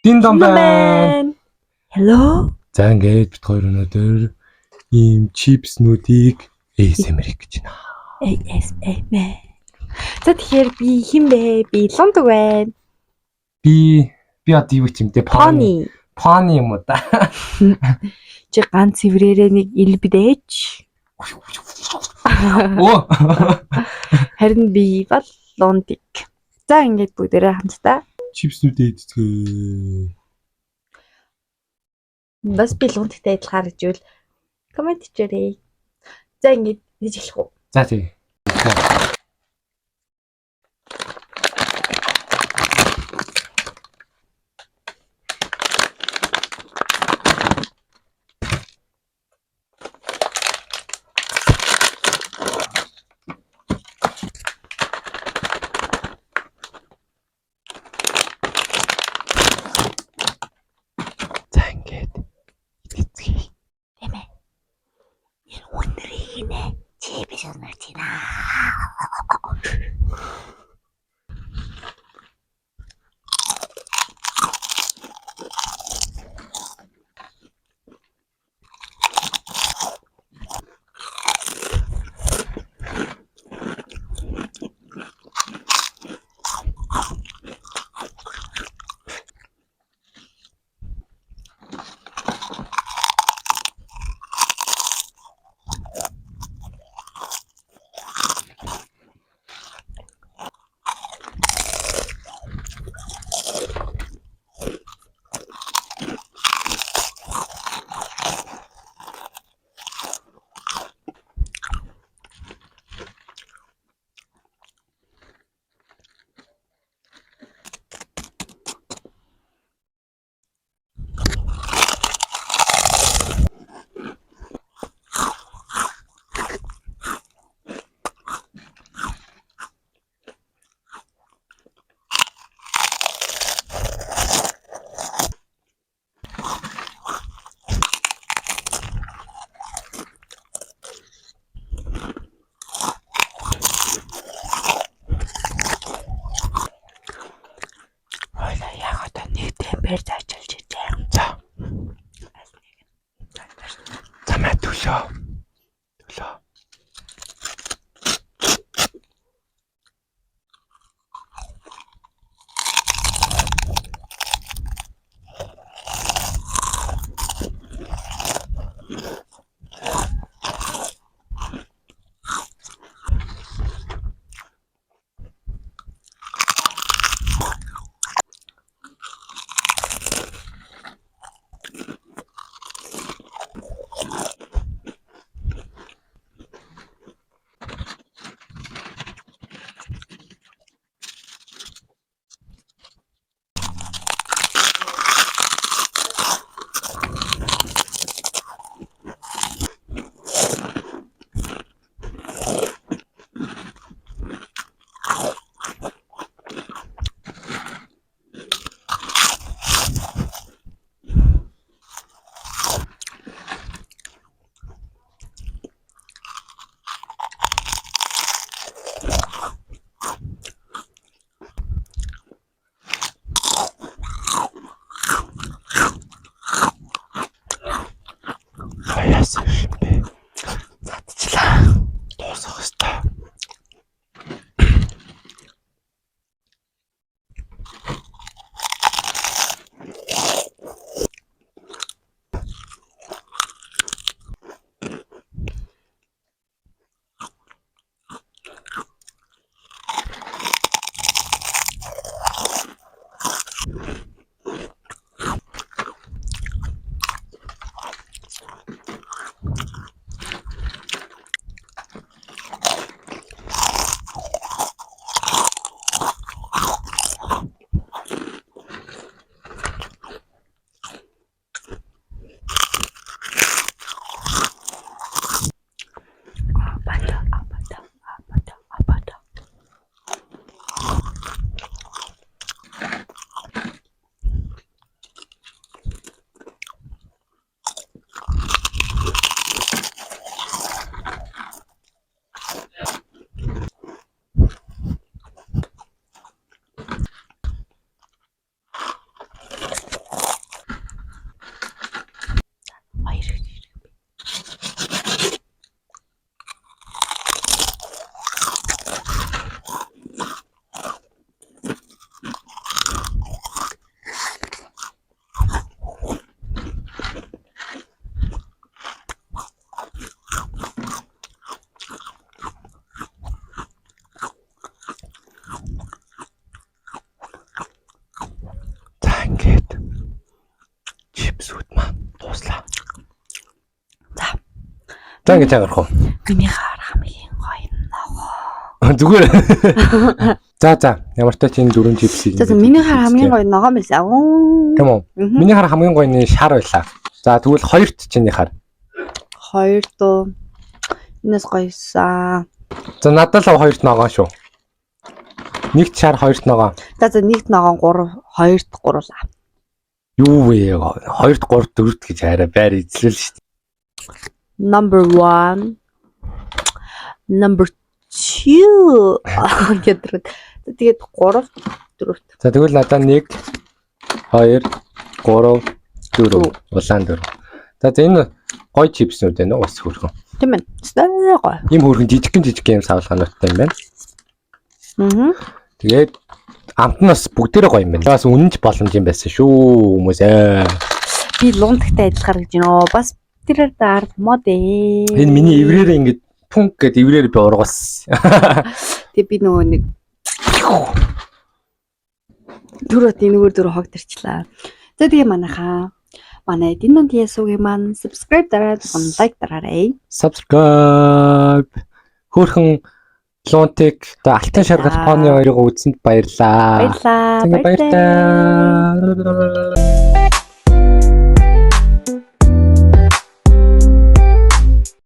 Дин дон байна. байна. Hello. За ингээд бид хоёр өнөөдөр ийм чипс нүүдийг ASMR гэж байна. ASMR. За тэгэхээр би хэн бэ? Би Лондог байна. Би одоо юу ч юм те Pony. Pony юм уу да. Чи ганц цэврээрээ нэг илбдээч. Оо. Харин би бол Лондик. За ингээд бүгдээрээ хамтдаа Чипс нүүдээ идчихээ. бас би Лондиктэй адилхан гэжүүл комент хийжээрэй. За ингээд хийж эхлэх үү? За тий. Бэр зачилж ижээ. За. Замаа төлөө. За ингэж агарах уу? Миний хаар хамгийн гоё ногоо. Зүгээр. За ямар ч тач энэ 4 чипсийг. За миний хаар хамгийн гоё ногоо байсан. Тэм үү. Миний хаар хамгийн гоё нь шар байлаа. За тэгвэл хоёрт чиний хаар. Хоёр дөө. Энэс гоёсан. За надад л хоёрт ногоо шүү. Нэгт шар хоёрт ногоо. За нэгт ногоо 3, хоёрт 3 л. Юу вэ? Хоёрт 3 4-т гэж арай байр эзлэл шүү дээ. Number 1. Number 2. Гэдрэг. Тэгээд 3, 4-т. За тэгвэл надад 1 2 3 4 улаан 4. За энэ гоё чипснүүд байна уу? Бас хөрхөн. Тийм ээ. Супер гоё. Ийм хөрхөн жижиг юм савлгаануудтай юм байна. Тэгээд амт нь бас бүгдээрээ гоё юм байна. Бас үнэнч боломж юм байсан шүү хүмүүсээ. Би лундагтай ажиллахаар гэж нөө бас тэрээр даар мод ээ. Энэ миний эврээр ингэж пунк гэд эврээр би ургуулсан. Тэгээ би нөгөө нэг түрүүт энэгээр дөрөв хогдорчлаа. За тэгээ манай Динон Ясугийн маань subscribe дараад лайк дараарай. Subscribe. Хөрхөн Лонтик алтан шаргал пооны хоёрыг үзсэнд баярлаа. Баярлаа. Баярлалаа.